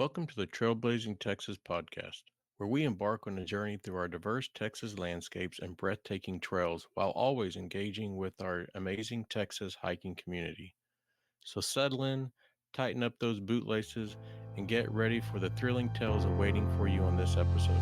Welcome to the Trailblazing Texas podcast, where we embark on a journey through our diverse Texas landscapes and breathtaking trails while always engaging with our amazing Texas hiking community. So settle in, tighten up those bootlaces, and get ready for the thrilling tales awaiting for you on this episode.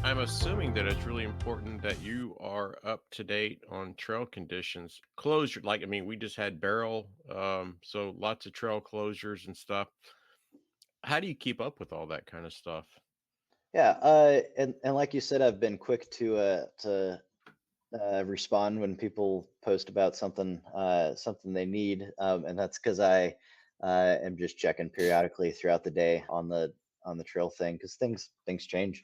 I'm assuming that it's really important that you are up to date on trail conditions. Closure, we just had Barrel, so lots of trail closures and stuff. How do you keep up with all that kind of stuff? Yeah, and like you said, I've been quick to respond when people post about something they need, and that's because I am just checking periodically throughout the day on the trail thing because things change,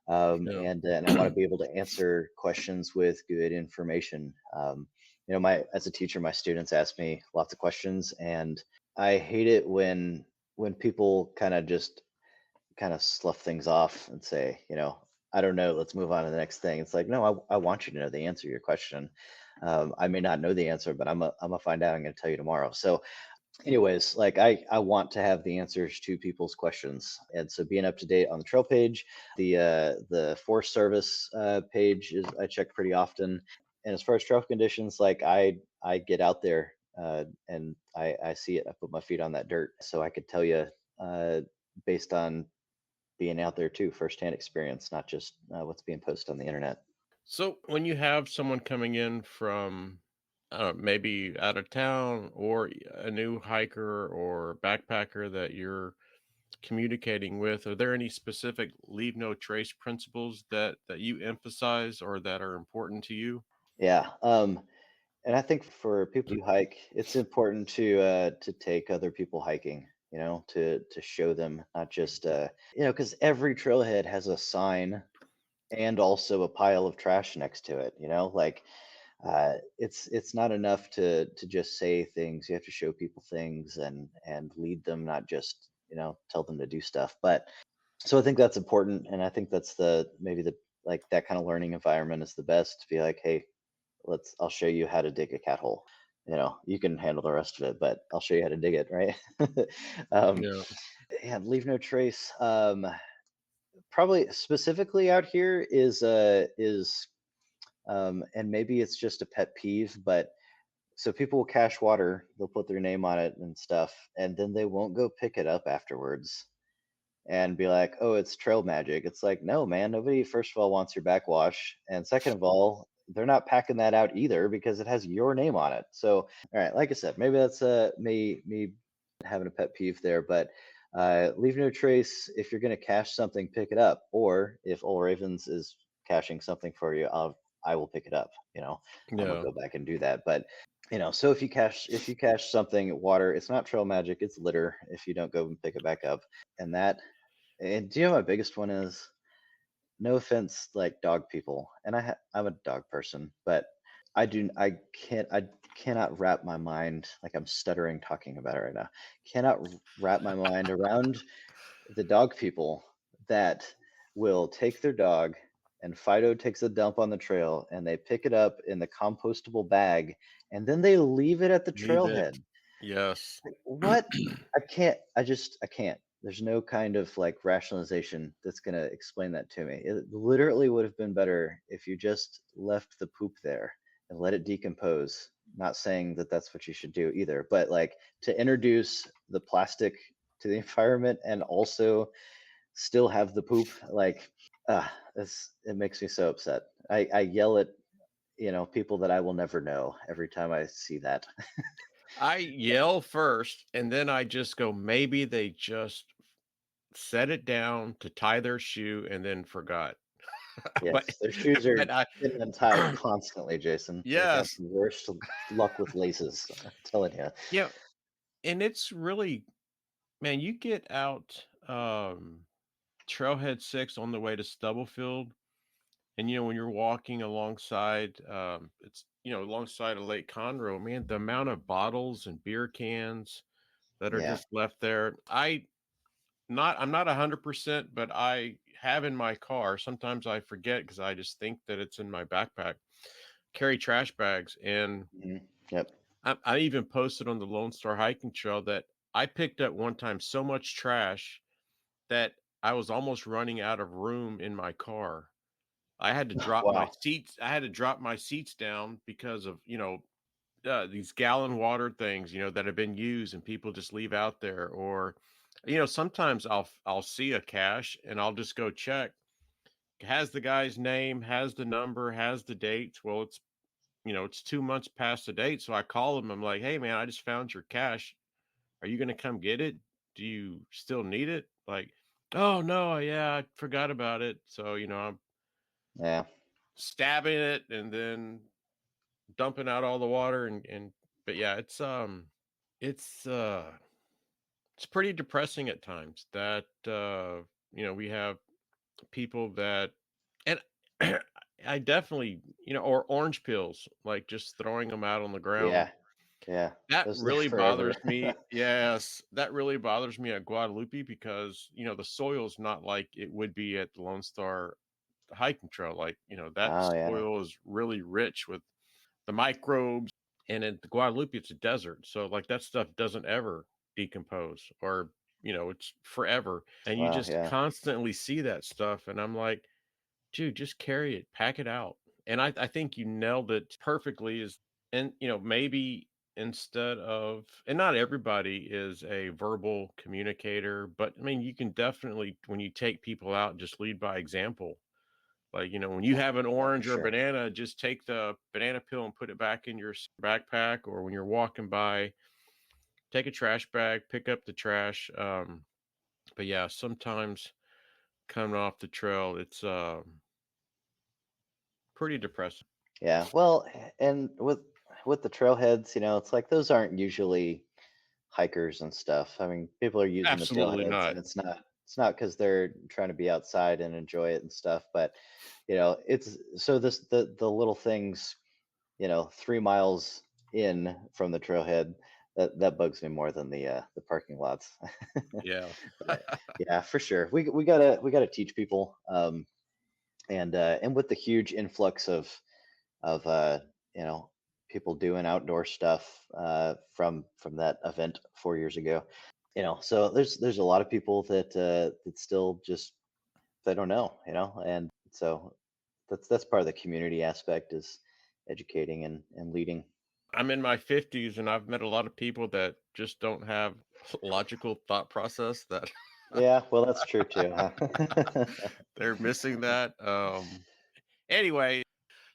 Yeah. and I want to be able to answer questions with good information. My as a teacher, my students ask me lots of questions, and I hate it when people kind of slough things off and say, I don't know, let's move on to the next thing. It's like, no, I want you to know the answer to your question. I may not know the answer, but I'm gonna find out. I'm gonna tell you tomorrow. So, anyways, like I want to have the answers to people's questions, and so being up to date on the trail page, the Forest Service page is I check pretty often. And as far as trail conditions, like I get out there and I see it. I put my feet on that dirt, so I could tell you based on being out there too, firsthand experience, not just what's being posted on the internet. So when you have someone coming in from, I don't know, maybe out of town or a new hiker or backpacker that you're communicating with, are there any specific leave no trace principles that you emphasize or that are important to you? Yeah, and I think for people who hike, it's important to take other people hiking. To show them, not just because every trailhead has a sign and also a pile of trash next to it. Like it's not enough to just say things. You have to show people things and lead them, not just tell them to do stuff. But so I think that's important, and I think that's the maybe the like that kind of learning environment is the best. To be like, hey, I'll show you how to dig a cat hole. You can handle the rest of it, but I'll show you how to dig it, right? um, Yeah. and leave no trace. Probably specifically out here is and maybe it's just a pet peeve, but so people will cache water, they'll put their name on it and stuff, and then they won't go pick it up afterwards and be like, "Oh, it's trail magic." It's like, no, man, nobody first of all wants your backwash, and second of all, they're not packing that out either because it has your name on it. So, all right, like I said, maybe that's me having a pet peeve there, but leave no trace. If you're gonna cache something, pick it up. Or if Old Ravens is caching something for you, I will pick it up. I'm gonna Yeah. go back and do that. But so if you cache something water, it's not trail magic, it's litter if you don't go and pick it back up. And do you know what my biggest one is? No offense, like dog people, and I'm a dog person, but I cannot wrap my mind, like I'm stuttering talking about it right now. Cannot wrap my mind around the dog people that will take their dog and Fido takes a dump on the trail and they pick it up in the compostable bag and then they leave it at the Leave it. trailhead. Yes. What? I can't. There's no kind of like rationalization that's going to explain that to me. It literally would have been better if you just left the poop there and let it decompose. Not saying that that's what you should do either, but like to introduce the plastic to the environment and also still have the poop, like, it makes me so upset. I yell at, people that I will never know every time I see that. I yell first and then I just go, maybe they just set it down to tie their shoe and then forgot. But Yes, their shoes are but I getting untied constantly, Jason. They got yes. the worst luck with laces, I'm telling you. Yeah, and it's really, man, you get out, Trailhead 6 on the way to Stubblefield, and, when you're walking alongside, alongside of Lake Conroe, man, the amount of bottles and beer cans that are Yeah, just left there. I'm not 100%, but I have in my car, sometimes I forget because I just think that it's in my backpack, carry trash bags. And Mhm. Yep. I even posted on the Lone Star Hiking Trail that I picked up one time so much trash that I was almost running out of room in my car. Wow. I had to drop my seats down because of, these gallon water things, that have been used and people just leave out there. Or, sometimes I'll see a cache and I'll just go check. Has the guy's name, has the number, has the dates. Well, it's 2 months past the date. So I call him. I'm like, hey man, I just found your cache. Are you gonna come get it? Do you still need it? Like, oh no, yeah, I forgot about it. So, I'm Yeah. stabbing it and then dumping out all the water. And but yeah, it's it's pretty depressing at times that we have people that, and I definitely, or orange pills, like just throwing them out on the ground. Yeah. Yeah. That Those live really forever. bothers me. Yes, that really bothers me at Guadalupe because, the soil's not like it would be at the Lone Star hiking trail. Like, that Oh yeah. soil is really rich with the microbes. And at the Guadalupe, it's a desert. So like that stuff doesn't ever decompose, or, it's forever. And you Wow. just Yeah. constantly see that stuff. And I'm like, dude, just carry it, pack it out. And I think you nailed it perfectly. And maybe instead of, and not everybody is a verbal communicator, but I mean, you can definitely, when you take people out, just lead by example. Like, when you have an Yeah, for orange or a sure. banana, just take the banana peel and put it back in your backpack. Or when you're walking by, take a trash bag, pick up the trash. But yeah, sometimes coming off the trail, it's pretty depressing. Yeah. Well, and with the trailheads, it's like those aren't usually hikers and stuff. I mean, people are using the Absolutely trailheads, not. and it's not because they're trying to be outside and enjoy it and stuff, but it's so the little things, 3 miles in from the trailhead, that bugs me more than the parking lots. Yeah. But yeah, for sure, we gotta teach people, and with the huge influx of you know people doing outdoor stuff, from that event 4 years ago. So there's a lot of people that still just, they don't know, and so that's part of the community aspect, is educating and leading. I'm in my 50s and I've met a lot of people that just don't have logical thought process that Yeah, well, that's true too, huh? they're missing that. Anyway,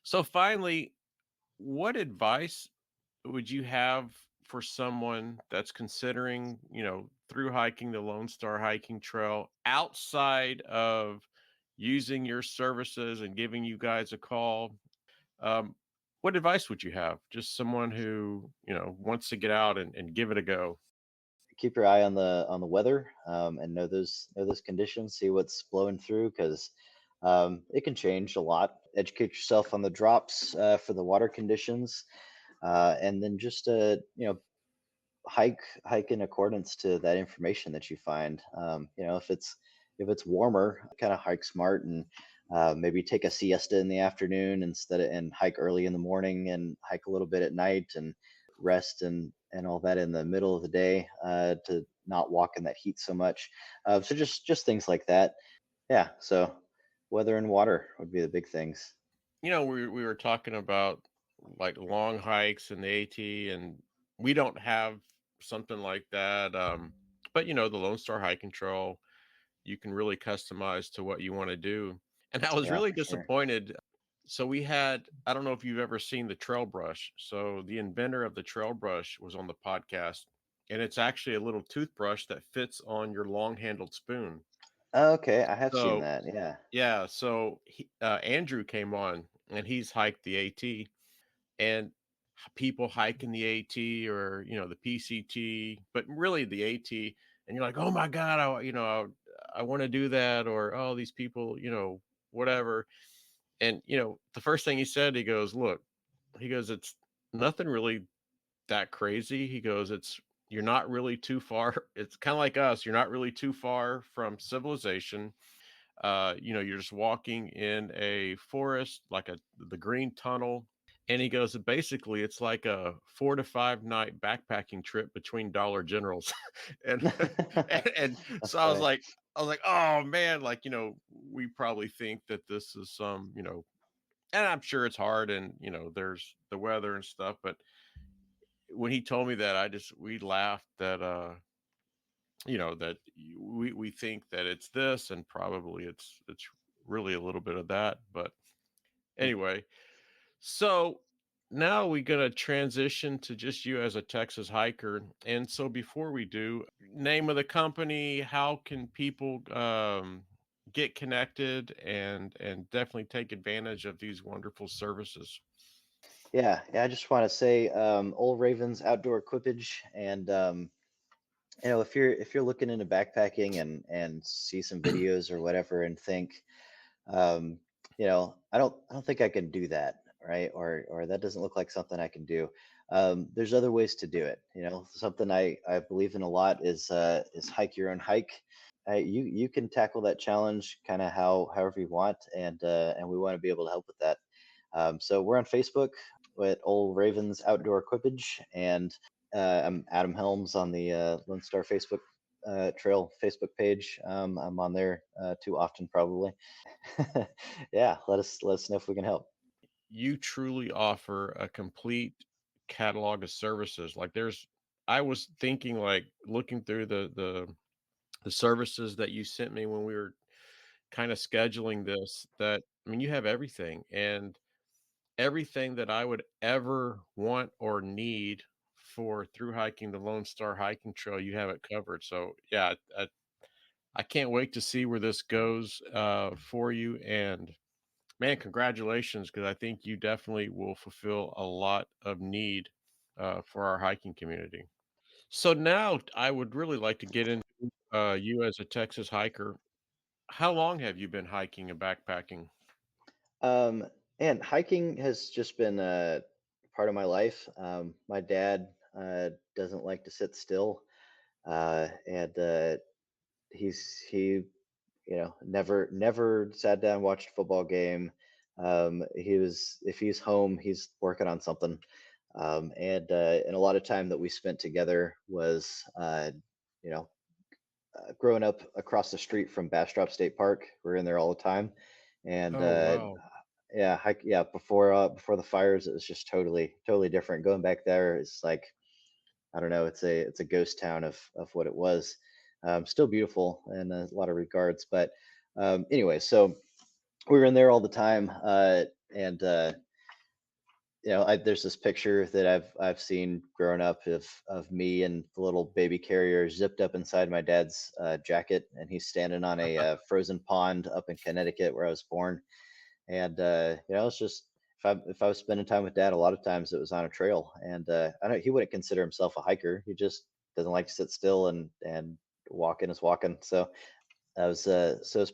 so finally, what advice would you have for someone that's considering, through hiking the Lone Star Hiking Trail outside of using your services and giving you guys a call? Um, what advice would you have? Just someone who, wants to get out and give it a go. Keep your eye on the weather, and know those conditions. See what's blowing through, because it can change a lot. Educate yourself on the drops, for the water conditions, and then just hike in accordance to that information that you find. If it's warmer, kind of hike smart, and maybe take a siesta in the afternoon and hike early in the morning, and hike a little bit at night, and rest and all that in the middle of the day, to not walk in that heat so much. So just things like that. Yeah. So weather and water would be the big things. We were talking about like long hikes in the AT, and we don't have something like that. But the Lone Star Hiking Trail, you can really customize to what you want to do. And I was Yeah, really for sure. disappointed. So I don't know if you've ever seen the trail brush. So the inventor of the trail brush was on the podcast, and it's actually a little toothbrush that fits on your long handled spoon. Okay, I have seen So that. Yeah. yeah, so Andrew came on and he's hiked the AT, and people hiking the AT, or the PCT, but really the AT, and you're like, oh my god, I want to do that, or oh these people, whatever. And the first thing he said, he goes, it's nothing really that crazy. He goes, you're not really too far. It's kind of like us. You're not really too far from civilization. You're just walking in a forest, like the green tunnel. And he goes, basically, it's like a 4 to 5 night backpacking trip between Dollar Generals. and, and That's so funny. I was like, oh man, like, we probably think that this is some, and I'm sure it's hard and, there's the weather and stuff. But when he told me that, we laughed that, that we think that it's this and probably it's really a little bit of that. But anyway, so now we're going to transition to just you as a Texas hiker. And so before we do, name of the company, how can people get connected and definitely take advantage of these wonderful services? Yeah, I just want to say, Old Ravens Outdoor Equipage, and if you're looking into backpacking and see some videos or whatever and think, um, I don't think I can do that, right? Or that doesn't look like something I can do. There's other ways to do it. Something I believe in a lot is hike your own hike. You can tackle that challenge kind of however you want, and we want to be able to help with that. So we're on Facebook with Old Ravens Outdoor Equipage, and I'm Adam Helms on the Lone Star Facebook Trail Facebook page. I'm on there too often, probably. Yeah, let us know if we can help. You truly offer a complete catalog of services. Like I was thinking, like, looking through the services that you sent me when we were kind of scheduling this, that I mean, you have everything, and everything that I would ever want or need for through hiking the Lone Star Hiking Trail, you have it covered. So yeah, I can't wait to see where this goes for you. And man, congratulations, because I think you definitely will fulfill a lot of need for our hiking community. So now I would really like to get into you as a Texas hiker. How long have you been hiking and backpacking? Um, and hiking has just been a part of my life. My dad doesn't like to sit still, and he never sat down, watched a football game. He was If he's home, he's working on something. And a lot of time that we spent together was you know growing up across the street from Bastrop State Park. We're in there all the time, and Oh, wow. before the fires, it was just totally different. Going back there is like, I don't know, it's a ghost town of what it was. Still beautiful in a lot of regards, but anyway, so we were in there all the time, and there's this picture that I've seen growing up of me and the little baby carrier zipped up inside my dad's jacket, and he's standing on a frozen pond up in Connecticut where I was born. And it's just, if I was spending time with dad, a lot of times it was on a trail. And I don't he wouldn't consider himself a hiker. He just doesn't like to sit still, and walking is walking. So as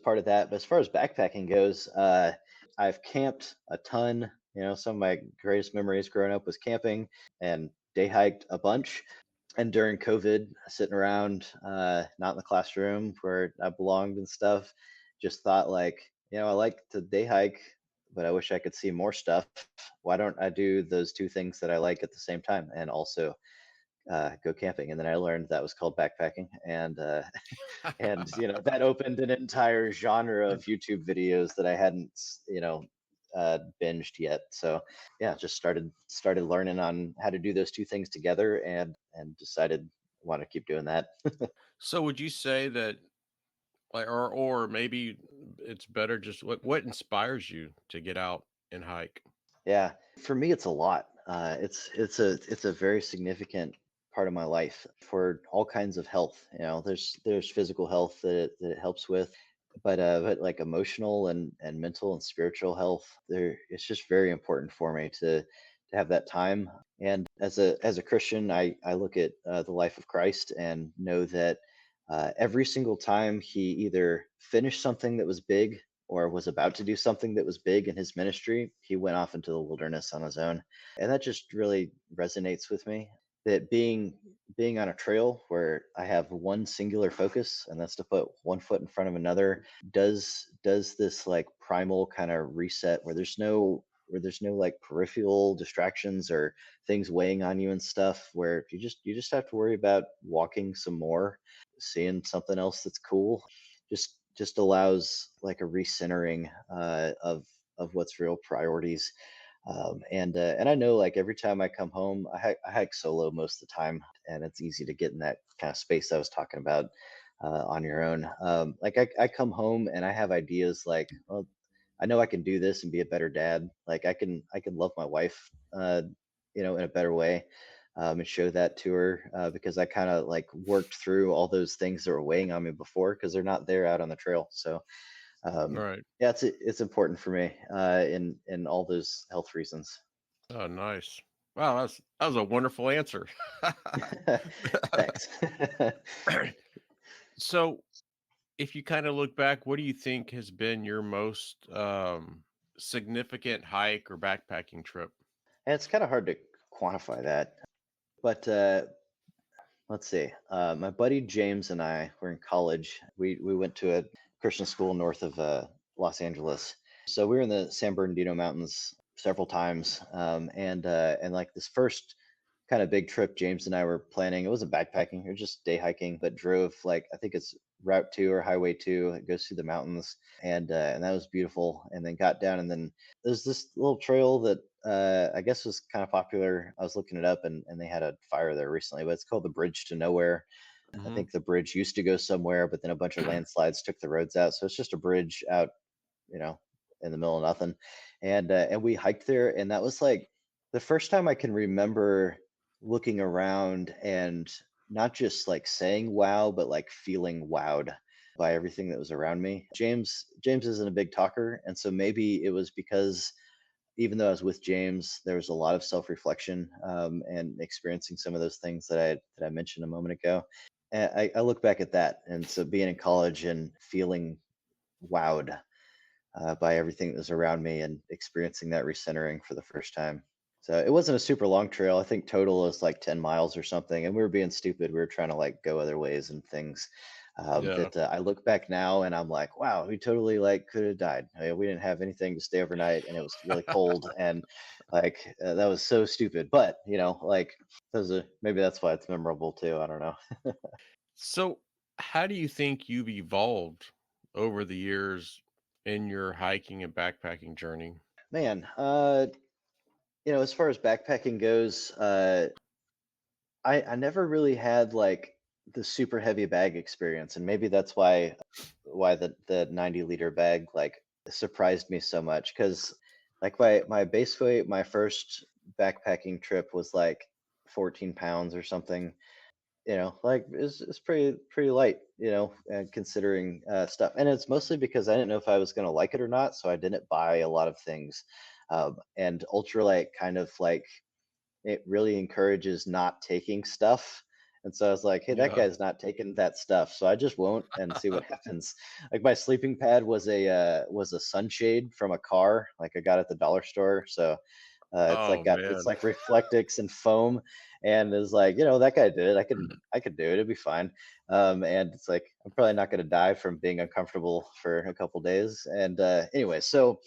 part of that. But as far as backpacking goes, I've camped a ton. Some of my greatest memories growing up was camping, and day hiked a bunch. And during COVID, sitting around, not in the classroom where I belonged and stuff, just thought, like, I like to day hike, but I wish I could see more stuff. Why don't I do those two things that I like at the same time, and also go camping? And then I learned that was called backpacking, and that opened an entire genre of YouTube videos that I hadn't binged yet. So yeah, just started learning on how to do those two things together, and decided I want to keep doing that. So would you say that, like, or maybe it's better, just what inspires you to get out and hike? Yeah, for me, it's a lot. It's a very significant part of my life for all kinds of health. There's physical health that it helps with, but like emotional and mental and spiritual health, it's just very important for me to have that time. And as a Christian, I look at the life of Christ and know that every single time he either finished something that was big or was about to do something that was big in his ministry, he went off into the wilderness on his own. And that just really resonates with me. that being on a trail where I have one singular focus, and that's to put one foot in front of another, does this like primal kind of reset where there's no like peripheral distractions or things weighing on you and stuff, where you just have to worry about walking some more, seeing something else that's cool. Just allows like a recentering of what's real priorities. And I know like every time I come home, I hike solo most of the time, and it's easy to get in that kind of space I was talking about on your own. Like I come home and I have ideas like, well, I know I can do this and be a better dad. Like I can love my wife, in a better way, and show that to her, because I kind of like worked through all those things that were weighing on me before because they're not there out on the trail. So um, Right. yeah, it's important for me in all those health reasons. Oh, nice. Wow, that was a wonderful answer. Thanks. So, if you kind of look back, what do you think has been your most significant hike or backpacking trip? And it's kind of hard to quantify that, but let's see. My buddy James and I were in college. We went to a Christian school north of Los Angeles. So we were in the San Bernardino Mountains several times, and like this first kind of big trip James and I were planning. It wasn't backpacking; it was just day hiking, but drove like I think it's Route 2 or Highway 2. It goes through the mountains, and that was beautiful. And then got down, and then there's this little trail that I guess was kind of popular. I was looking it up, and they had a fire there recently, but it's called the Bridge to Nowhere. I Hmm. think the bridge used to go somewhere, but then a bunch of landslides took the roads out. So it's just a bridge out, you know, in the middle of nothing. And we hiked there, and that was like the first time I can remember looking around and not just like saying wow, but like feeling wowed by everything that was around me. James isn't a big talker, and so maybe it was because even though I was with James, there was a lot of self-reflection, and experiencing some of those things that I mentioned a moment ago. And I look back at that, and so being in college and feeling wowed by everything that was around me and experiencing that recentering for the first time. So it wasn't a super long trail. I think total is like 10 miles or something. And we were being stupid. We were trying to like go other ways and things, Yeah. that I look back now and I'm like, wow, we totally like could have died. I mean, we didn't have anything to stay overnight, and it was really cold, and like that was so stupid. But like maybe that's why it's memorable too. I don't know. So, how do you think you've evolved over the years in your hiking and backpacking journey? Man, as far as backpacking goes, I never really had like the super heavy bag experience, and maybe that's why the 90-liter bag like surprised me so much, because like my base weight my first backpacking trip was like 14 pounds or something. Like it's pretty light, considering stuff, and it's mostly because I didn't know if I was going to like it or not, so I didn't buy a lot of things. And ultralight kind of like it really encourages not taking stuff. And so I was like, hey, that Yeah. guy's not taking that stuff. So I just won't and see what happens. Like my sleeping pad was a sunshade from a car, like I got at the dollar store. So Oh it's man. like Reflectix and foam, and it's like, that guy did it. I could do it. It'd be fine. And it's like I'm probably not going to die from being uncomfortable for a couple days. And anyway, so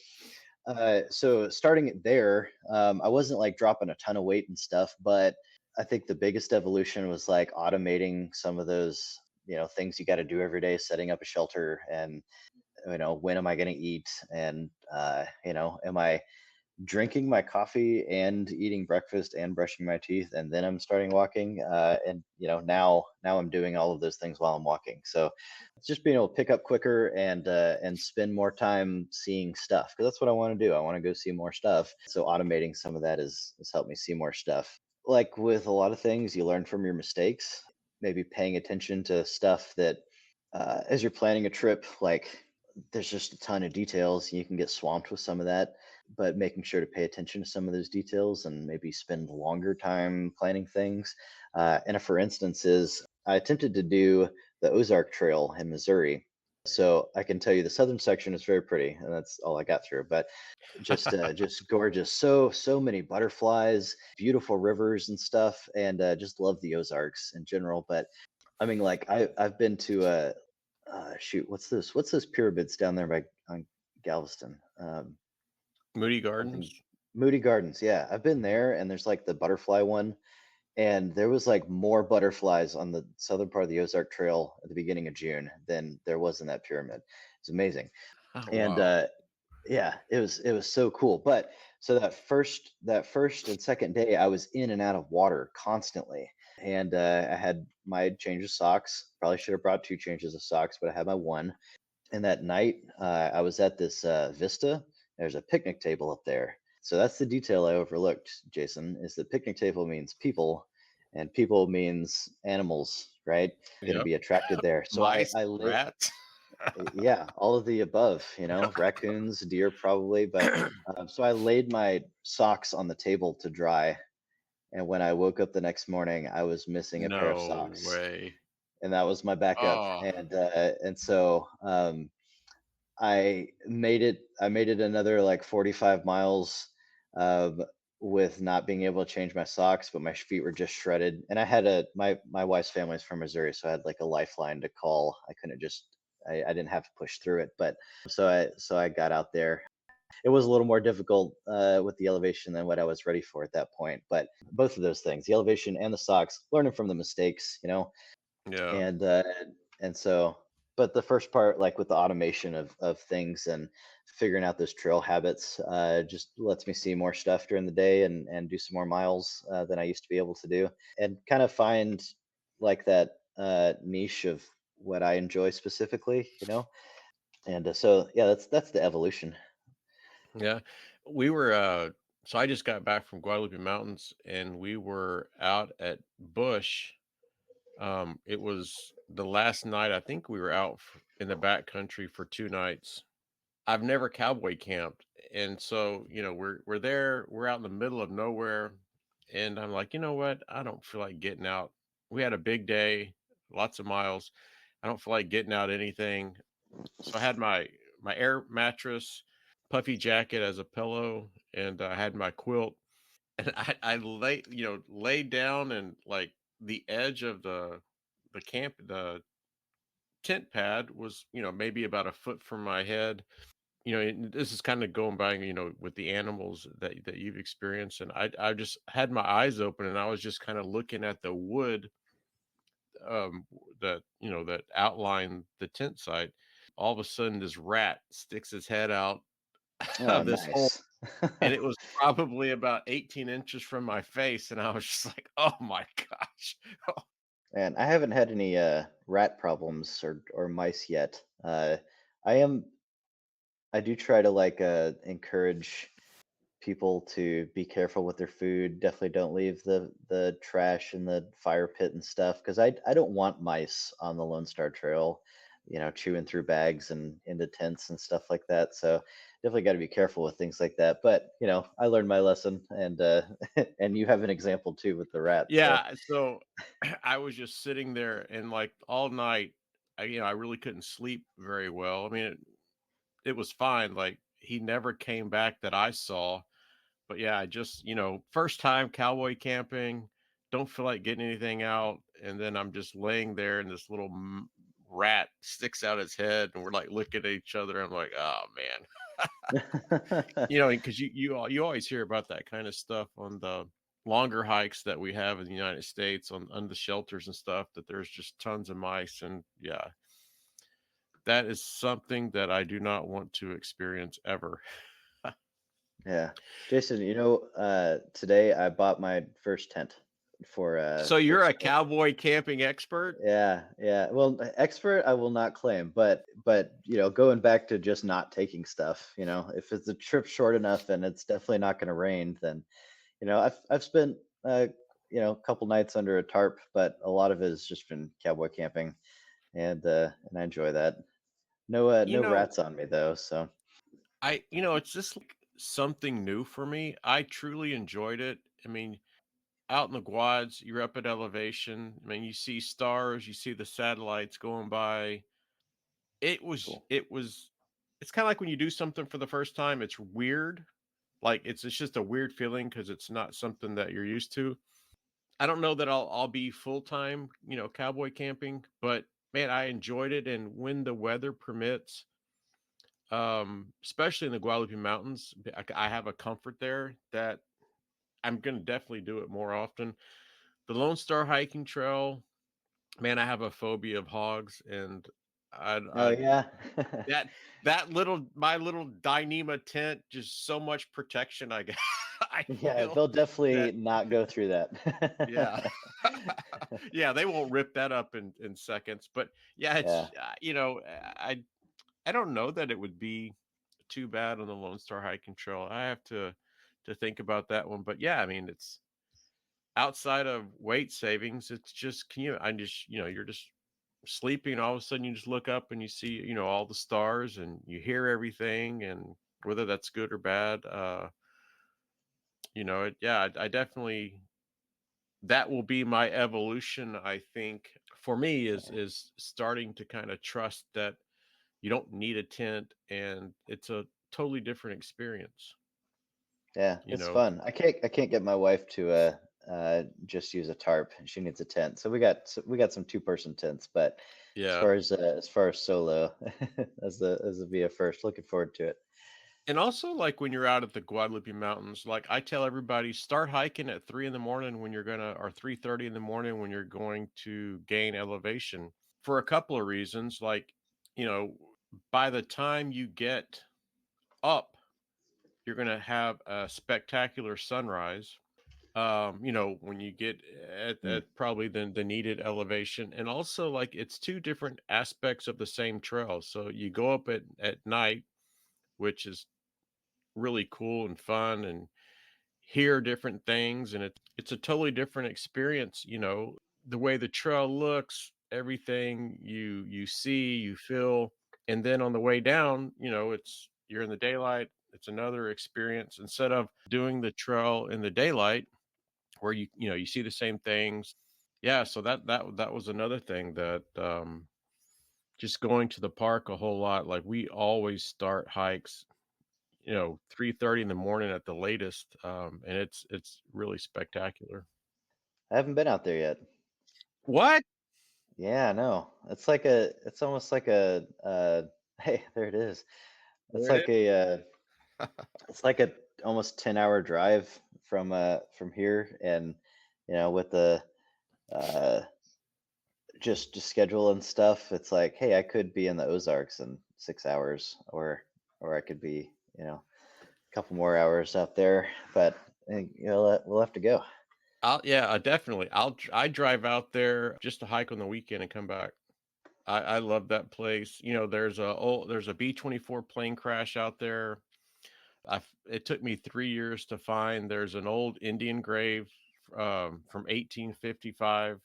starting it there, I wasn't like dropping a ton of weight and stuff, but I think the biggest evolution was like automating some of those, things you got to do every day, setting up a shelter, and when am I going to eat, and am I drinking my coffee and eating breakfast and brushing my teeth, and then I'm starting walking, and now I'm doing all of those things while I'm walking. So it's just being able to pick up quicker and spend more time seeing stuff, because that's what I want to do. I want to go see more stuff, so automating some of that has helped me see more stuff. Like with a lot of things, you learn from your mistakes. Maybe paying attention to stuff that, as you're planning a trip, like there's just a ton of details, you can get swamped with some of that, but making sure to pay attention to some of those details and maybe spend longer time planning things. And for instance, is I attempted to do the Ozark Trail in Missouri. So I can tell you the southern section is very pretty, and that's all I got through. But just gorgeous. So many butterflies, beautiful rivers and stuff, and just love the Ozarks in general. But I mean, like I've been to shoot, what's this? What's those pyramids down there by on Galveston? Moody Something Gardens. Moody Gardens. Yeah, I've been there, and there's like the butterfly one, and there was like more butterflies on the southern part of the Ozark Trail at the beginning of June than there was in that pyramid. It's amazing. Oh, And wow. yeah, it was so cool. But so that first and second day, I was in and out of water constantly, and I had my change of socks. Probably should have brought two changes of socks, but I had my one. And that night, I was at this Vista. There's a picnic table up there. So that's the detail I overlooked, Jason, is that picnic table means people, and people means animals, right? Going to Yep. be attracted there. So I, Mice, I lit, rats. yeah, all of the above, raccoons, deer, probably. But so I laid my socks on the table to dry. And when I woke up the next morning, I was missing a pair of No socks, way. and that was my backup. Oh, And so I made it another like 45 miles um, with not being able to change my socks, but my feet were just shredded. And I had my wife's family's from Missouri, so I had like a lifeline to call. I couldn't just I didn't have to push through it. But so I got out there. It was a little more difficult with the elevation than what I was ready for at that point. But both of those things, the elevation and the socks, learning from the mistakes, yeah. and so but the first part, like with the automation of things and figuring out those trail habits, just lets me see more stuff during the day and do some more miles than I used to be able to do, and kind of find like that niche of what I enjoy specifically, and so yeah, that's the evolution. Yeah. We were so I just got back from Guadalupe Mountains and we were out at Bush. It was the last night. I think we were out in the back country for 2 nights. I've never cowboy camped. And so, we're there, we're out in the middle of nowhere. And I'm like, you know what? I don't feel like getting out. We had a big day, lots of miles. I don't feel like getting out anything. So I had my air mattress, puffy jacket as a pillow, and I had my quilt. And I laid down and like the edge of the tent pad was, maybe about a foot from my head. And this is kind of going by, with the animals that you've experienced. And I just had my eyes open and I was just kind of looking at the wood that outline the tent site. All of a sudden this rat sticks his head out Oh, of this hole, nice. and it was probably about 18 inches from my face, and I was just like, oh my gosh. And I haven't had any rat problems or mice yet. I am I do try to like encourage people to be careful with their food. Definitely don't leave the trash in the fire pit and stuff, because I don't want mice on the Lone Star Trail, chewing through bags and into tents and stuff like that. So definitely got to be careful with things like that. But I learned my lesson, and and you have an example too with the rat. So Yeah, so I was just sitting there and like all night, I really couldn't sleep very well. I mean, it was fine. Like he never came back that I saw. But yeah, I just, first time cowboy camping, don't feel like getting anything out. And then I'm just laying there and this little rat sticks out its head and we're like looking at each other. I'm like, oh man, because you always hear about that kind of stuff on the longer hikes that we have in the United States on the shelters and stuff, that there's just tons of mice. And yeah, that is something that I do not want to experience ever. yeah, Jason, today I bought my first tent for So for you're a school. cowboy camping expert? Yeah, yeah. Well, expert I will not claim, but going back to just not taking stuff, if it's a trip short enough and it's definitely not going to rain, then I've spent a couple nights under a tarp, but a lot of it has just been cowboy camping, and I enjoy that. No You no know, rats on me though, so it's just like something new for me. I truly enjoyed it. I mean, out in the quads, you're up at elevation. I mean, you see stars, you see the satellites going by. It was Cool. it was it's kinda like when you do something for the first time, it's weird. Like, it's just a weird feeling because it's not something that you're used to. I don't know that I'll be full-time, cowboy camping, but man, I enjoyed it, and when the weather permits, especially in the Guadalupe Mountains, I have a comfort there that I'm gonna definitely do it more often. The Lone Star Hiking Trail, man, I have a phobia of hogs, and Oh I yeah. that that little my little Dyneema tent, just so much protection I get I Yeah, feel they'll definitely that not go through yeah. that. Yeah, they won't rip that up in seconds, but yeah, Yeah. I don't know that it would be too bad on the Lone Star Hiking Trail. I have to think about that one, but yeah, I mean, it's outside of weight savings, it's just I just, you're just sleeping, all of a sudden you just look up and you see, all the stars and you hear everything and whether that's good or bad, yeah, I definitely that will be my evolution, I think, for me is starting to kind of trust that you don't need a tent and it's a totally different experience, Yeah, you it's know. fun. I can't get my wife to just use a tarp. She needs a tent. So we got some two-person tents, but Yeah. as far as solo as the be a first, looking forward to it. And also like when you're out at the Guadalupe Mountains, like I tell everybody, start hiking at 3 in the morning when you're gonna or 3:30 in the morning when you're going to gain elevation for a couple of reasons. Like, you know, by the time you get up, you're gonna have a spectacular sunrise. When you get Mm. at probably the needed elevation. And also like it's two different aspects of the same trail. So you go up at night, which is really cool and fun and hear different things and it's a totally different experience, the way the trail looks, everything you see, you feel. And then on the way down, it's you're in the daylight, it's another experience instead of doing the trail in the daylight where you see the same things. Yeah, so that was another thing that just going to the park a whole lot. Like we always start hikes, 3:30 in the morning at the latest, and it's really spectacular. I haven't been out there yet. What? Yeah, no. It's almost like hey, there it is. It's There it like is. it's like a almost 10-hour drive from here, and with the uh just schedule and stuff, it's like, hey, I could be in the Ozarks in 6 hours, or I could be, a couple more hours out there, but we'll have to go. Yeah, definitely. I drive out there just to hike on the weekend and come back. I love that place. There's a B-24 plane crash out there. It took me 3 years to find. There's an old Indian grave, from 1855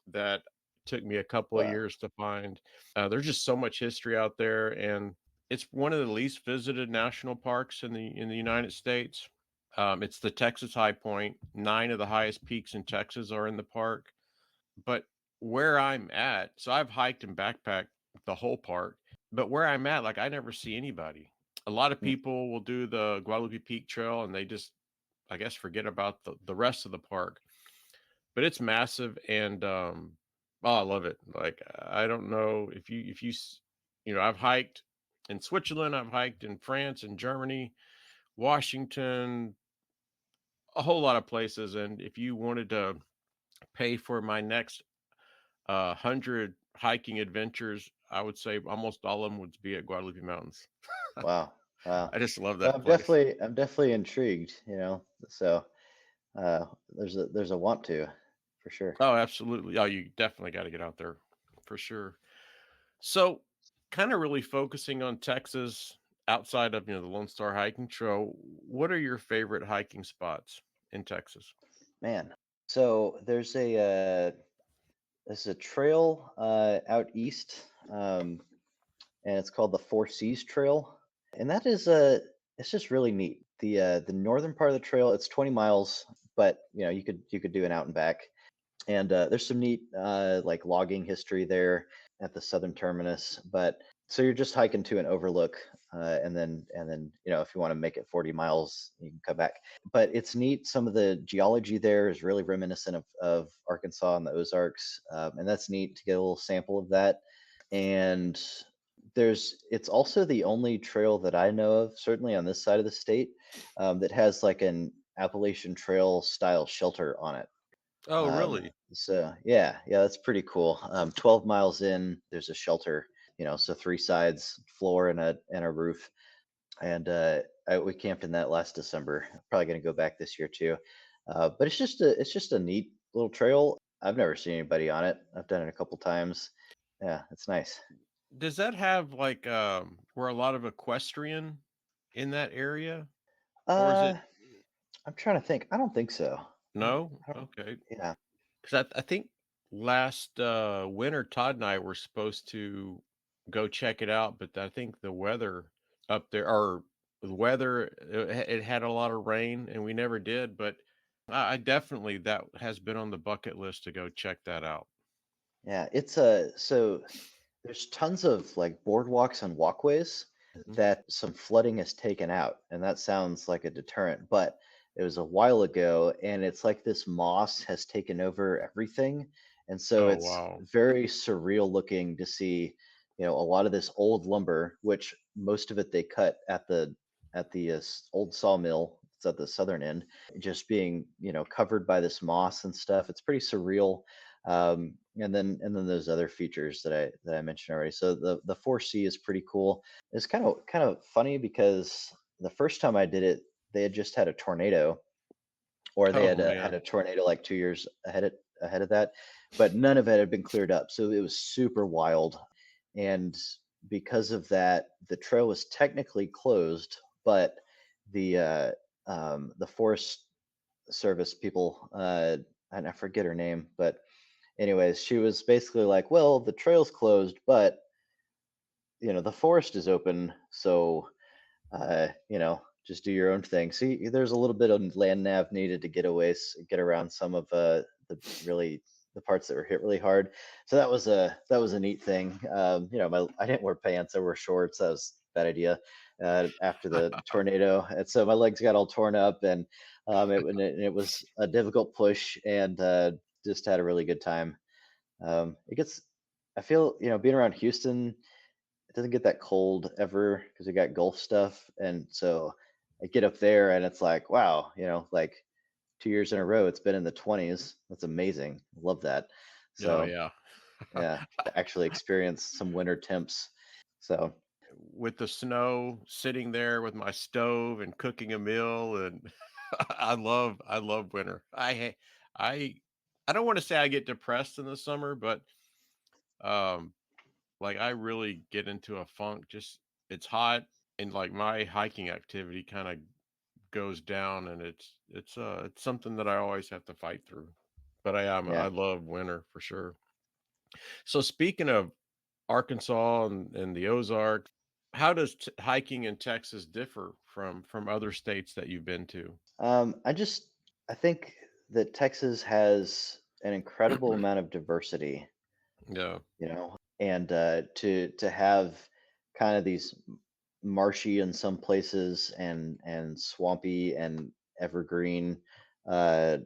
that took me a couple of Wow. years to find. There's just so much history out there, and it's one of the least visited national parks in the United States. It's the Texas High Point. 9 of the highest peaks in Texas are in the park. But where I'm at, so I've hiked and backpacked the whole park, but where I'm at, like I never see anybody. A lot of Mm. people will do the Guadalupe Peak Trail and they just, I guess, forget about the rest of the park. But it's massive and oh, I love it. Like I don't know I've hiked in Switzerland, I've hiked in France and Germany, Washington, a whole lot of places. And if you wanted to pay for my next 100 hiking adventures, I would say almost all of them would be at Guadalupe Mountains. Wow. Wow. I just love Well, that place. I'm definitely intrigued, so there's a want to, for sure. Oh, absolutely. Oh, you definitely got to get out there for sure. So, kind of really focusing on Texas outside of, the Lone Star Hiking Trail, what are your favorite hiking spots in Texas? Man. So there's a trail out east, and it's called the Four Seas Trail, and that is it's just really neat. The northern part of the trail, it's 20 miles, but you could do an out and back, and there's some neat like logging history there at the southern terminus. But So you're just hiking to an overlook, and then if you want to make it 40 miles, you can come back. But it's neat. Some of the geology there is really reminiscent of Arkansas and the Ozarks, and that's neat to get a little sample of that. And it's also the only trail that I know of, certainly on this side of the state, that has like an Appalachian Trail style shelter on it. Oh, really? So yeah, that's pretty cool. 12 miles in, there's a shelter, so three sides, floor and a roof. And we camped in that last December. Probably gonna go back this year too. But it's just a neat little trail. I've never seen anybody on it. I've done it a couple times. Yeah, it's nice. Does that have like where a lot of equestrian in that area? Or is it Uh, I'm trying to think. I don't think so. no? I don't. Okay. Yeah. Because I think last winter, Todd and I were supposed to go check it out, but I think the weather up there, or the weather, it had a lot of rain, and we never did. But I definitely that has been on the bucket list to go check that out. Yeah, so there's tons of like boardwalks and walkways Mhm. that some flooding has taken out, and that sounds like a deterrent, but it was a while ago, and it's like this moss has taken over everything, and so Oh it's wow! very surreal looking to see, a lot of this old lumber, which most of it they cut at the old sawmill. It's at the southern end, just being covered by this moss and stuff. It's pretty surreal. And then there's other features that I mentioned already. So the 4C is pretty cool. It's kind of funny because the first time I did it, they had just had a tornado, or they Oh had man, a tornado like 2 years ahead of that, but none of it had been cleared up. So it was super wild, and because of that, the trail was technically closed, but the Forest Service people, and I forget her name, but anyways, she was basically like, "Well, the trail's closed, but the forest is open, so just do your own thing." See, there's a little bit of land nav needed to get around some of the parts that were hit really hard. So that was a neat thing. I didn't wear pants; I wore shorts. That was a bad idea after the tornado, and so my legs got all torn up, and it was a difficult push, and just had a really good time. It gets, I feel, being around Houston, it doesn't get that cold ever because we got Gulf stuff. And so I get up there and it's like, wow, like 2 years in a row, it's been in the 20s. That's amazing. Love that. oh So yeah. yeah, to actually experience some winter temps. So With the snow, sitting there with my stove and cooking a meal, and I love winter. I I don't want to say I get depressed in the summer, but um like I really get into a funk. Just it's hot, and like my hiking activity kind of goes down, and it's something that I always have to fight through. But I yeah. love winter for sure. So speaking of Arkansas and the Ozarks, how does hiking in Texas differ from other states that you've been to? I think that Texas has an incredible amount of diversity, Yeah. and to have kind of these marshy in some places and swampy and evergreen uh,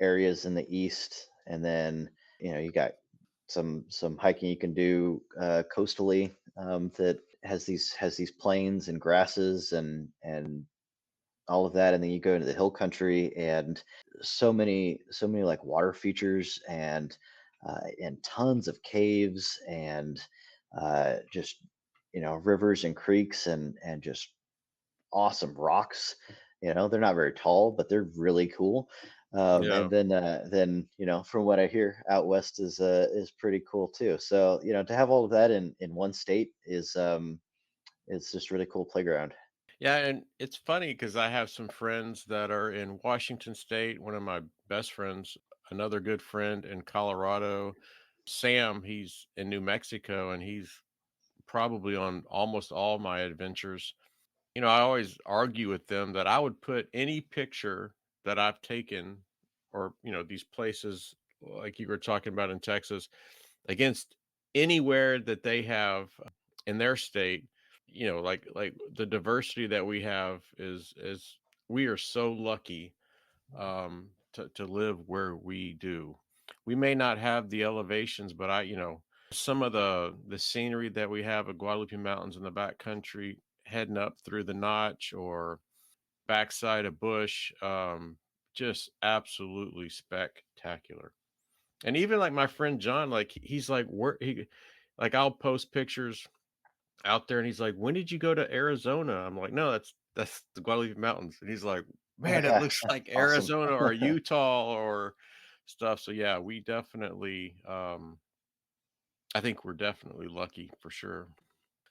areas in the east, and then you got some hiking you can do coastally, that has these plains and grasses and all of that, and then you go into the hill country, and so many like water features, and tons of caves, and just rivers and creeks, and just awesome rocks. They're not very tall, but they're really cool. Yeah. And then from what I hear, out west is pretty cool too. So to have all of that in one state is just really cool playground. Yeah, and it's funny because I have some friends that are in Washington State. One of my best friends, another good friend in Colorado, Sam, he's in New Mexico, and he's probably on almost all my adventures. I always argue with them that I would put any picture that I've taken, or, these places like you were talking about in Texas, against anywhere that they have. in their state, like the diversity that we have is we are so lucky to live where we do. We may not have the elevations, but some of the scenery that we have at Guadalupe Mountains in the back country, heading up through the Notch or backside of Bush, just absolutely spectacular. And even like my friend John, like he's like, where he, like I'll post pictures out there, and he's like, "When did you go to Arizona?" I'm like, "No, that's the Guadalupe Mountains." And he's like, "Man, it Yeah, looks like awesome. Arizona or Utah or stuff." So yeah, we definitely, I think we're definitely lucky for sure.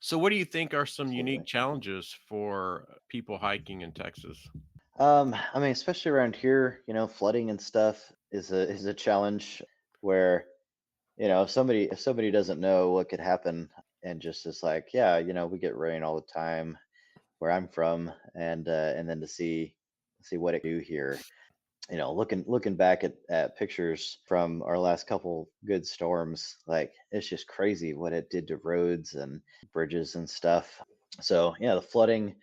So, what do you think are some unique Absolutely. challenges for people hiking in Texas? I mean, especially around here, flooding and stuff is a challenge where, if somebody doesn't know what could happen and just is like, yeah, we get rain all the time where I'm from, and then to see what it do here. Looking back at pictures from our last couple good storms, like it's just crazy what it did to roads and bridges and stuff. So yeah, the flooding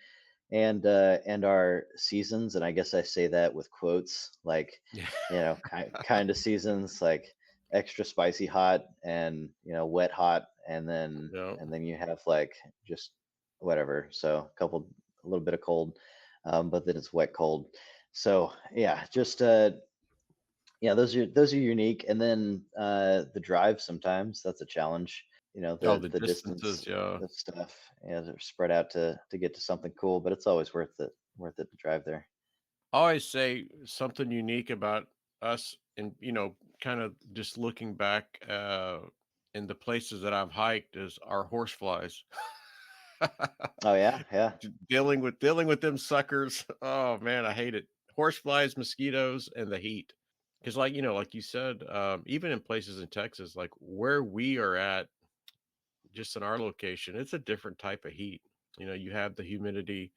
and our seasons, and I guess I say that with quotes, like, Yeah. kind of seasons, like extra spicy hot and wet hot, and then Yeah. and then you have like just whatever. So a little bit of cold, but then it's wet cold. So yeah, just yeah, those are unique. And then the drive, sometimes that's a challenge. Oh, the The distance distances. Yeah. of stuff, they're spread out to get to something cool, but it's always worth it to drive there. I always say something unique about us, and kind of just looking back in the places that I've hiked is our horse flies. Oh yeah, yeah, Dealing with them suckers. Oh man, I hate it. Horse flies, mosquitoes, and the heat. Because like you said, even in places in Texas, like where we are at, just in our location, it's a different type of heat. You have the humidity,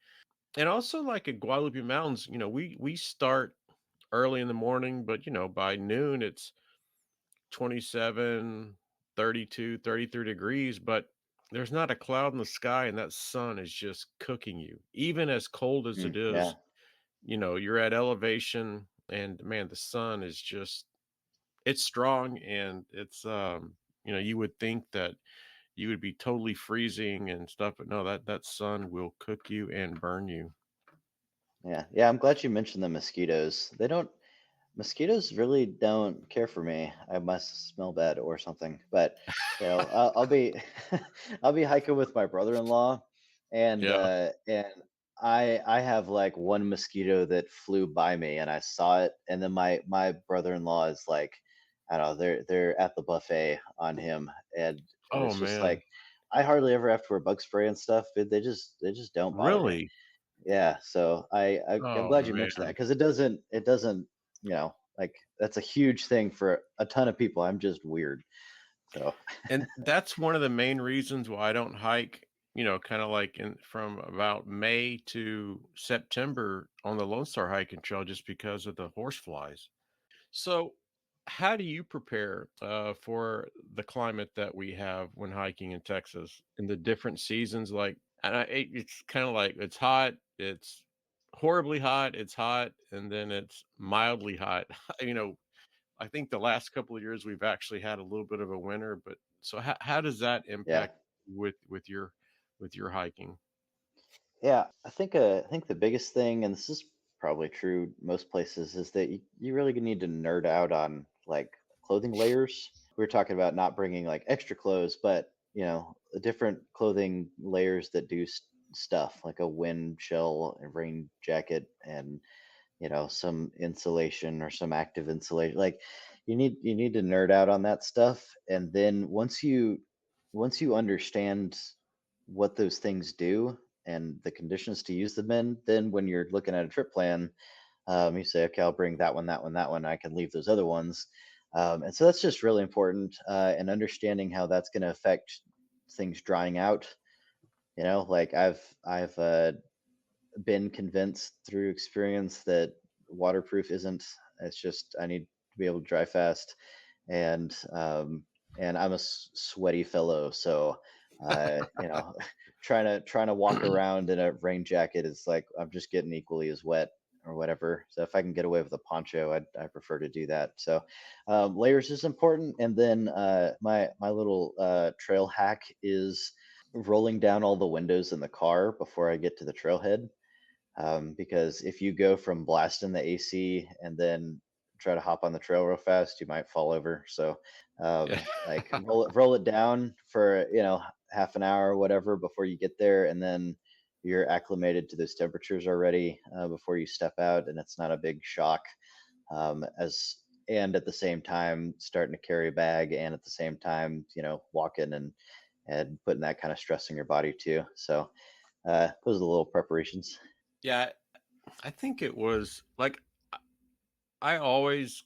and also like at Guadalupe Mountains, we start early in the morning, but by noon it's 27, 32, 33 degrees, but there's not a cloud in the sky, and that sun is just cooking you. Even as cold as it yeah, is, you're at elevation, and man, the sun is just it's strong, and it's you would think that you would be totally freezing and stuff, but no, that sun will cook you and burn you. yeah, yeah. I'm glad you mentioned the mosquitoes. Mosquitoes really don't care for me. I must smell bad or something. But I'll be I'll be hiking with my brother-in-law, Yeah. and I have like one mosquito that flew by me, and I saw it, and then my brother-in-law is like, I don't know, they're at the buffet on him, and Oh it's just man. like I hardly ever have to wear bug spray and stuff. But they just don't bother me. Really? Yeah, so I'm Oh glad you mentioned that, man. because it doesn't, like, that's a huge thing for a ton of people. I'm just weird. So And that's one of the main reasons why I don't hike, kind of like from about May to September on the Lone Star hiking trail, just because of the horse flies. So, how do you prepare for the climate that we have when hiking in Texas in the different seasons? Like, it's kind of like it's hot, it's horribly hot, it's hot, and then it's mildly hot. I think the last couple of years we've actually had a little bit of a winter, but so how does that yeah, impact with your hiking? yeah. I think the biggest thing, and this is probably true most places, is that you really need to nerd out on like clothing layers. We were talking about not bringing like extra clothes, but different clothing layers that do stuff like a wind shell, a rain jacket, and some insulation or some active insulation. Like you need to nerd out on that stuff, and then once you understand what those things do and the conditions to use them in, then when you're looking at a trip plan, you say, okay, I'll bring that one, that one, that one, I can leave those other ones. And so that's just really important, and understanding how that's going to affect things drying out. Like I've been convinced through experience that waterproof isn't. It's just I need to be able to dry fast, and I'm a sweaty fellow, so You know, trying to walk around in a rain jacket is like I'm just getting equally as wet or whatever. So if I can get away with a poncho, I prefer to do that. So layers is important, and then my little trail hack is rolling down all the windows in the car before I get to the trailhead. Because if you go from blasting the AC and then try to hop on the trail real fast, you might fall over. So, Yeah. like roll it down for half an hour or whatever before you get there, and then you're acclimated to those temperatures already before you step out, and it's not a big shock. As and at the same time, starting to carry a bag, and at the same time, walking and putting that kind of stress on your body too. So, those are the little preparations. Yeah, I think it was like I always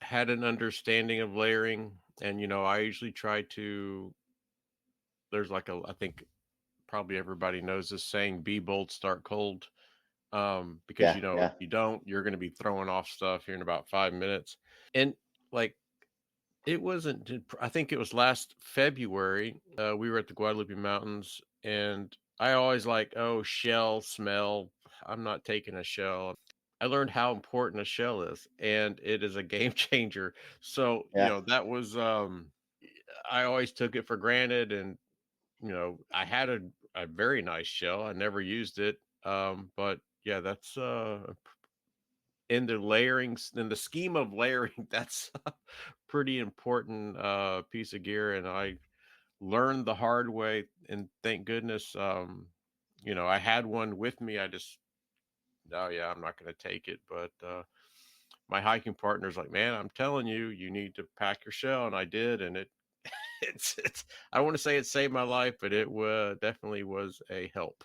had an understanding of layering, and I usually try to. There's like I think probably everybody knows this saying, "Be bold, start cold." Because Yeah, if yeah. you don't, you're going to be throwing off stuff here in about 5 minutes, and like it wasn't. I think it was last February. We were at the Guadalupe Mountains, and I always like, oh, shell smell. I'm not taking a shell. I learned how important a shell is, and it is a game changer. So, Yeah. that was I always took it for granted, and I had a very nice shell. I never used it. But yeah, that's in the in the scheme of layering, that's a pretty important piece of gear, and I learned the hard way, and thank goodness I had one with me. I just oh yeah, I'm not going to take it, but my hiking partner's like, "Man, I'm telling you, you need to pack your shell," and I did, and it's I want to say it saved my life, but it definitely was a help.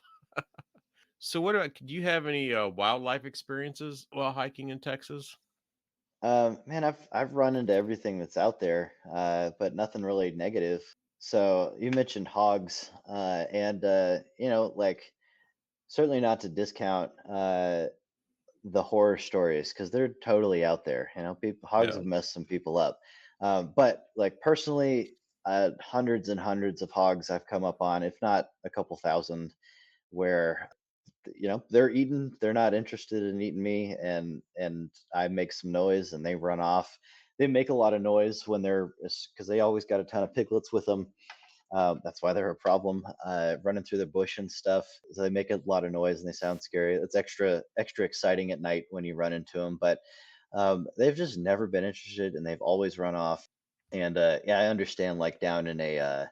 So what about do you have any wildlife experiences while hiking in Texas? Man, I've run into everything that's out there, but nothing really negative. So you mentioned hogs, and like certainly not to discount the horror stories because they're totally out there. Hogs Yeah. have messed some people up. But like personally, hundreds and hundreds of hogs I've come up on, if not a couple thousand, where they're not interested in eating me, and I make some noise and they run off. They make a lot of noise when they're because they always got a ton of piglets with them. That's why they're a problem, running through the bush and stuff. So they make a lot of noise and they sound scary. It's extra exciting at night when you run into them. But they've just never been interested, and they've always run off. And yeah, I understand, like down in a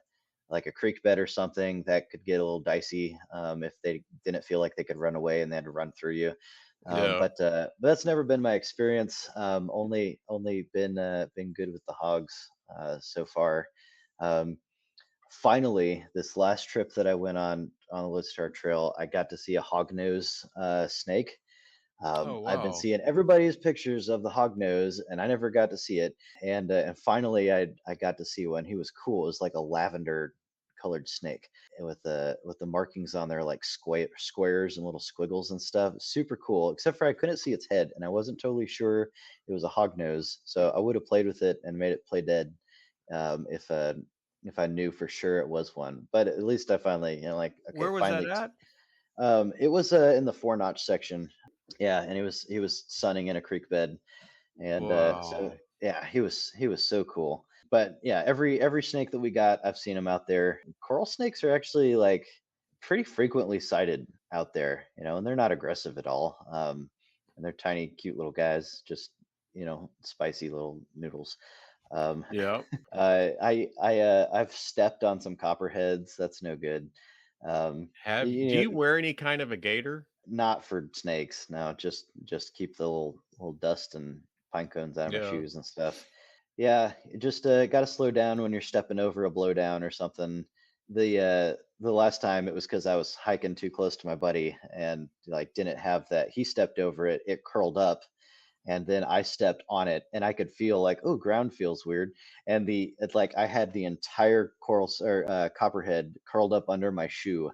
like a creek bed or something, that could get a little dicey if they didn't feel like they could run away and they had to run through you. Yeah. But that's never been my experience. Only been good with the hogs so far. Um, Finally, this last trip that I went on the Lodestar Trail, I got to see a hognose snake. Oh, I've been wow. seeing everybody's pictures of the hognose, and I never got to see it. And finally, I got to see one. He was cool. It was like a lavender colored snake, and with the markings on there like squares and little squiggles and stuff. Super cool. Except for I couldn't see its head, and I wasn't totally sure it was a hognose. So I would have played with it and made it play dead um, if uh, if I knew for sure it was one. But at least I finally, like, okay, Where was that finally. at? It was in the four notch section. Yeah, and he was sunning in a creek bed, and so Wow. yeah, he was so cool. But yeah, every snake that we got, I've seen them out there. Coral snakes are actually like pretty frequently sighted out there, and they're not aggressive at all. And they're tiny, cute little guys, just spicy little noodles. Um, Yeah. I've stepped on some copperheads. That's no good. Do You you wear any kind of a gator? Not for snakes. No, just keep the little dust and pine cones out of my Yeah. shoes and stuff. Yeah, you just got to slow down when you're stepping over a blowdown or something. The last time it was because I was hiking too close to my buddy and like didn't have that. He stepped over it, it curled up, and then I stepped on it, and I could feel like, oh, ground feels weird, and it's like I had the entire copperhead curled up under my shoe,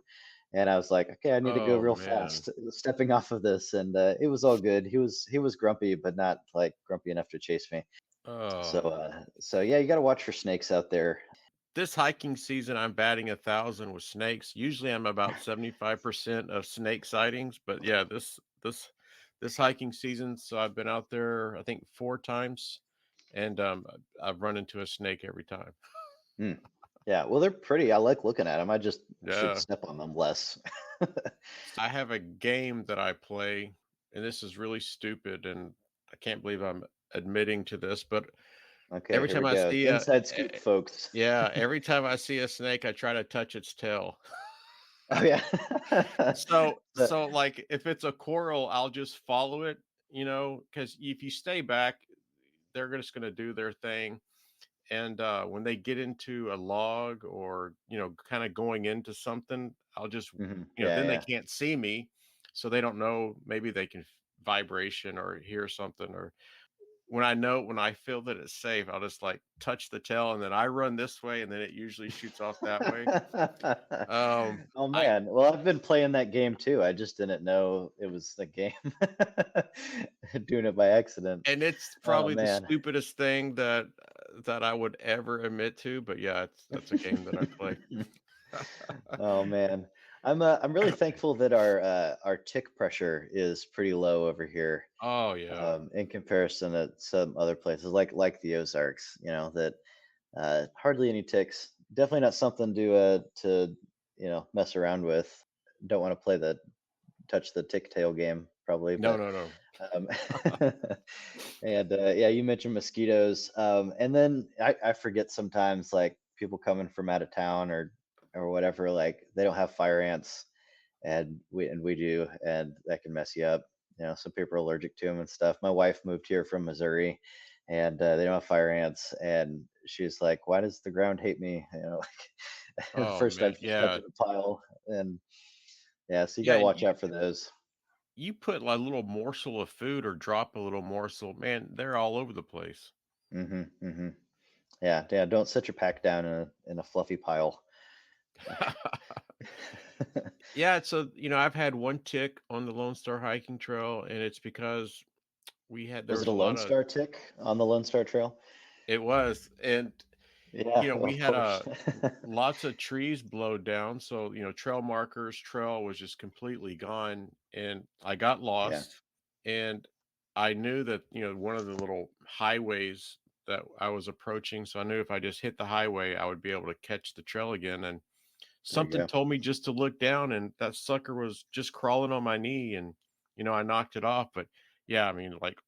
and I was like, okay, I need to go Oh, real man. fast, stepping off of this, and it was all good. He was grumpy, but not like grumpy enough to chase me. So Oh. so yeah, you got to watch for snakes out there. this hiking season, I'm batting 1,000 with snakes. Usually, I'm about 75% of snake sightings, but yeah, this hiking season, so I've been out there, I think 4 times, and, I've run into a snake every time. Mm. Yeah, well, they're pretty. I like looking at them. I just should Yeah. step on them less. I have a game that I play, and this is really stupid, and I can't believe I'm admitting to this, but Okay, every here time we I go. see Inside scoop, folks. yeah, every time I see a snake, I try to touch its tail. Oh yeah. The- So, like, if it's a coral, I'll just follow it, because if you stay back, they're just gonna do their thing, and, when they get into a log or, kinda going into something, I'll just Yeah, then they yeah. can't see me, so they don't know, maybe they can vibration or hear something, or when I feel that it's safe, I'll just, like, touch the tail, and then I run this way, and then it usually shoots off that way. Oh I man. Well, I've been playing that game too. I just didn't know it was the game. Doing it by accident. And it's Oh probably the man. stupidest thing that I would ever admit to, but yeah, that's a game that I play. Oh man. I'm really thankful that our tick pressure is pretty low over here, Oh, yeah. in comparison to some other places like the Ozarks, that hardly any ticks. Definitely not something to mess around with. Don't want to play the touch the tick tail game probably, No, but no, no. um, and yeah, you mentioned mosquitoes, and then I forget sometimes like people coming from out of town or whatever, like they don't have fire ants, and we do, and that can mess you up. Some people are allergic to them and stuff. My wife moved here from Missouri, and they don't have fire ants, and she's like, "Why does the ground hate me?" Like, Oh, first man, I'd step yeah. in a pile, and yeah, so you got Yeah, to and watch out for those. you put, like, a little morsel of food or drop a little morsel, man, they're all over the place. Hmm. Yeah, yeah. Don't set your pack down in a fluffy pile. Yeah, so, I've had 1 tick on the Lone Star Hiking Trail, and it's because there Was it was a a Lone lot of Star tick on the Lone Star Trail? it was, and, Yeah, we of had, course. lots of trees blow down, so, trail markers, trail was just completely gone, and I got Yeah, lost, and I knew that, one of the little highways that I was approaching, so I knew if I just hit the highway, I would be able to catch the trail again, and there you something go. told me just to look down, and that sucker was just crawling on my knee, and, I knocked it off, but, yeah, I mean, like,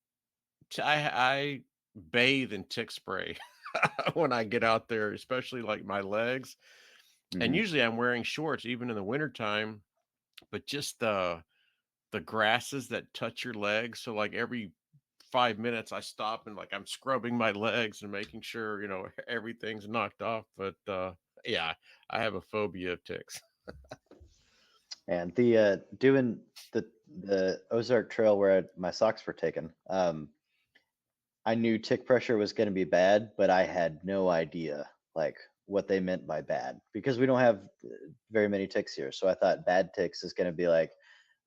I bathe in tick spray when I get out there, especially, like, my legs, and Hmm. usually I'm wearing shorts even in the wintertime, but just the grasses that touch your legs, so, like, every 5 minutes, I stop and, like, I'm scrubbing my legs and making sure, everything's knocked off, but, yeah, I have a phobia of ticks. And the doing the Ozark Trail where my socks were taken. I knew tick pressure was going to be bad, but I had no idea like what they meant by bad because we don't have very many ticks here. So I thought bad ticks is going to be like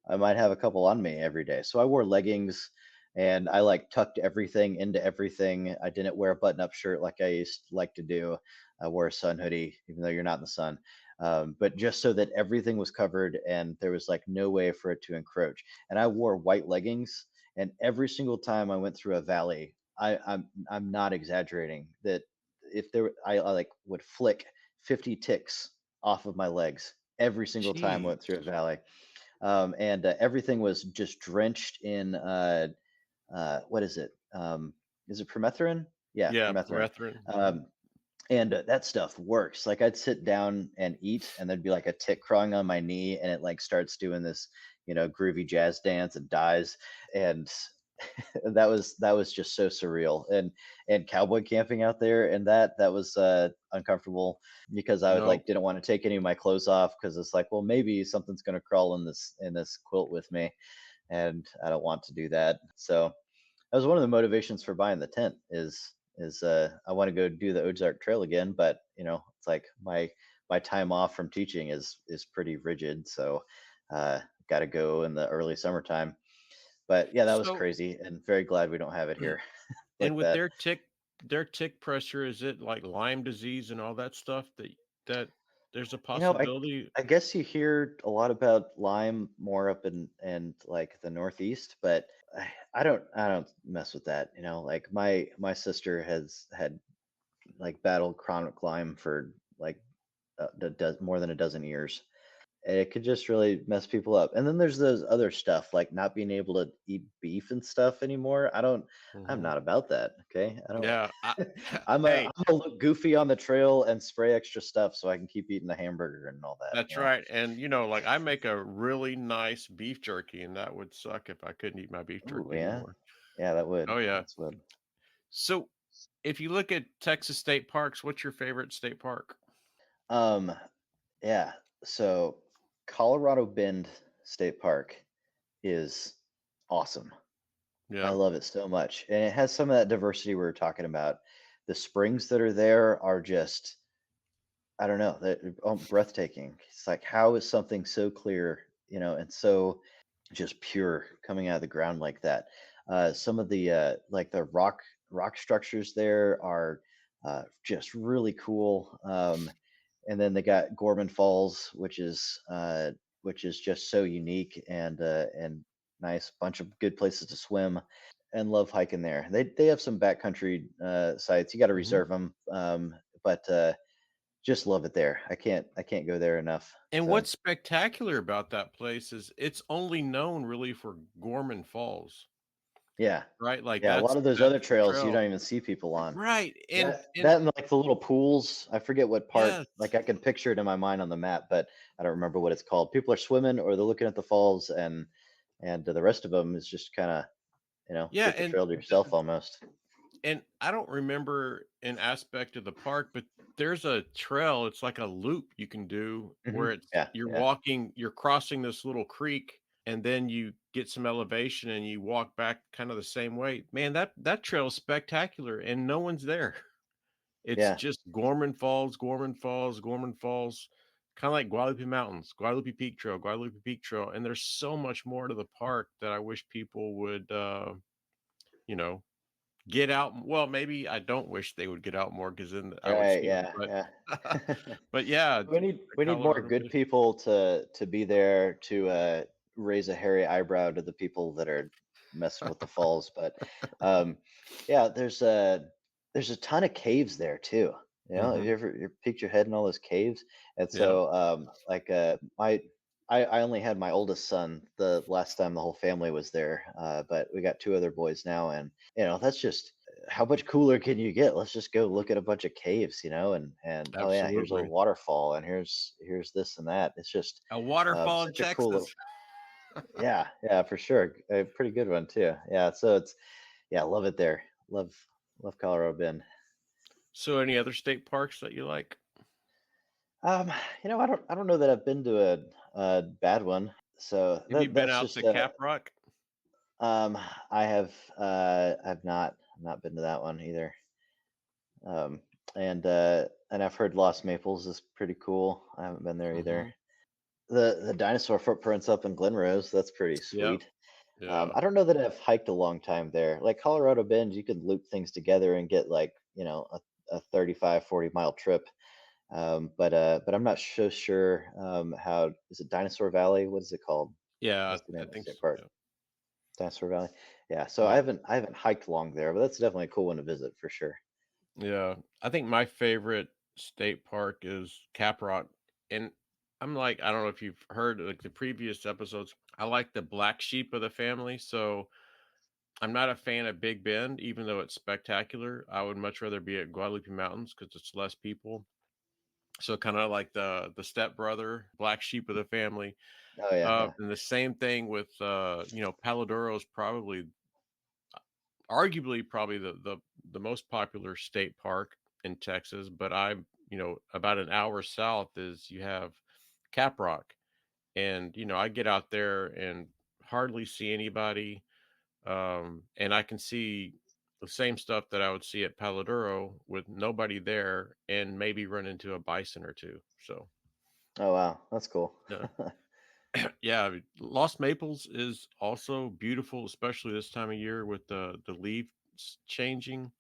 I might have a couple on me every day. So I wore leggings and I like tucked everything into everything. I didn't wear a button up shirt like I used to like to do. I wore a sun hoodie, even though you're not in the sun. But just so that everything was covered and there was like no way for it to encroach. And I wore white leggings. And every single time I went through a valley, I'm not exaggerating that if there I like would flick 50 ticks off of my legs every single time I went through a Jeez. valley, and everything was just drenched in what is it permethrin? Yeah, Yeah, permethrin. permethrin, mhm. Um, and that stuff works. Like I'd sit down and eat, and there'd be like a tick crawling on my knee, and it like starts doing this, groovy jazz dance and dies, and that was just so surreal. And cowboy camping out there, and that was uncomfortable because I would No. like didn't want to take any of my clothes off because it's like, well, maybe something's gonna crawl in this quilt with me, and I don't want to do that. So that was one of the motivations for buying the tent is I want to go do the Ozark Trail again, but it's like my time off from teaching is pretty rigid, so got to go in the early summertime. But yeah, that was So crazy, and very glad we don't have it here and like with that. their tick their tick pressure, is it like Lyme disease and all that stuff that there's a You know, possibility? I guess you hear a lot about Lyme more up in and like the Northeast, but I don't mess with that. You know, like my sister has had like battled chronic Lyme for like does more than a dozen years. And it could just really mess people up. And then there's those other stuff like not being able to eat beef and stuff anymore. I'm Mhm. not about that. Okay. I don't Yeah, I'm hey, gonna look goofy on the trail and spray extra stuff so I can keep eating the hamburger and all that, that's right, and, like, I make a really nice beef jerky, and that would suck if I couldn't eat my beef Ooh, jerky yeah. anymore. Yeah, that would. Oh, yeah. That's would. So, if you look at Texas state parks, what's your favorite state park? Um, yeah. So Colorado Bend State Park is awesome. I Yeah. love it so much. And it has some of that diversity we were talking about. The springs that are there are just, I don't know, they're breathtaking. It's like, how is something so clear, and so just pure coming out of the ground like that? Some of the like the rock structures there are just really cool. And then they got Gorman Falls, which is just so unique and nice. Bunch of good places to swim, and love hiking there. They have some backcountry sites. You got to Mhm. reserve them, but just love it there. I can't go there enough. And So what's spectacular about that place is it's only known really for Gorman Falls, yeah, right? Like, yeah. A lot of those that's other the trails you trail. don't even see people on. Right, and That and like the little pools. I forget what part. yes. Like I can picture it in my mind on the map, but I don't remember what it's called. People are swimming or they're looking at the falls, and the rest of them is just kind of Yeah, get the trail to yourself almost. and I don't remember an aspect of the park, but there's a trail, it's like a loop you can do where Yeah, yeah, you're crossing this little creek, and then you get some elevation and you walk back kind of the same way. Man, that trail is spectacular and no one's there. It's yeah, just Gorman Falls, Gorman Falls, Gorman Falls, kinda like Guadalupe Mountains, Guadalupe Peak Trail, and there's so much more to the park that I wish people would, you know, get out. Well, maybe I don't wish they would get out more because then I would right, see them, yeah, yeah. but yeah, We the need more Colorado good Bend. people to be there to raise a hairy eyebrow to the people that are messing with the falls. But um, yeah, there's a ton of caves there too. Have Mhm. you peeked your head in all those caves? And Yeah. so like I only had my oldest son the last time the whole family was there, but we got two other boys now, and that's just how much cooler can you get? Let's just go look at a bunch of caves, and oh yeah, here's a Absolutely. waterfall, and here's this and that. It's just A waterfall in such a cool little, Texas. yeah, yeah, for sure, a pretty good one too. Yeah, so it's yeah, love it there. Love Colorado Bend. So any other state parks that you like? Um, I don't know that I've been to a bad one. So Have you been that's out to just Cap Rock? um I have I've not been to that one either. Um, and I've heard Lost Maples is pretty cool. I haven't been there either. Mhm. The dinosaur footprints up in Glen Rose, that's pretty Yep. sweet. Yeah. I don't know that I've hiked a long time there. Like Colorado Bend, you can loop things together and get like, a 35-40 mile trip. But I'm not so sure how is it Dinosaur Valley? What is it called? Yeah, What's the I name of the think state s park? yeah. Dinosaur Valley. Yeah, so My I haven't hiked long there, but that's definitely a cool one to visit for sure. Yeah, I think my favorite state park is Caprock, and I'm like, I don't know if you've heard like the previous episodes. I like the black sheep of the family, so I'm not a fan of Big Bend, even though it's spectacular. I would much rather be at Guadalupe Mountains because it's less people. So kind of like the stepbrother, black sheep of the family. Oh yeah, yeah. And the same thing with Paladuro is probably arguably probably the most popular state park in Texas, but I'm, about an hour south is you have Caprock. And, I get out there and hardly see anybody. And I can see the same stuff that I would see at Paladuro with nobody there and maybe run into a bison or two. So, Oh wow, that's cool. yeah. Yeah, I mean, Lost Maples is also beautiful, especially this time of year with the leaves changing.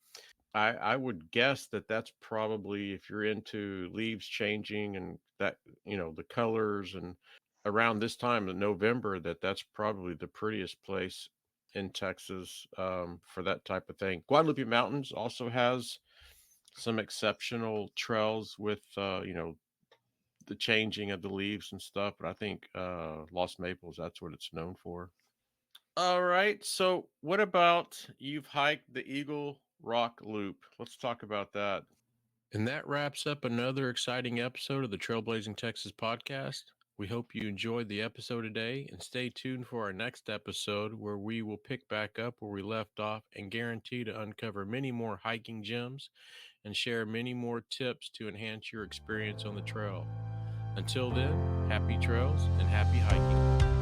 I would guess that that's probably if you're into leaves changing and that, the colors and around this time in November, that's probably the prettiest place in Texas for that type of thing. Guadalupe Mountains also has some exceptional trails with, the changing of the leaves and stuff, but I think Lost Maples, that's what it's known for. All right. So, what about you've hiked the Eagle Rock Loop? Let's talk about that. And that wraps up another exciting episode of the Trailblazing Texas podcast. We hope you enjoyed the episode today and stay tuned for our next episode where we will pick back up where we left off and guarantee to uncover many more hiking gems and share many more tips to enhance your experience on the trail. Until then, happy trails and happy hiking.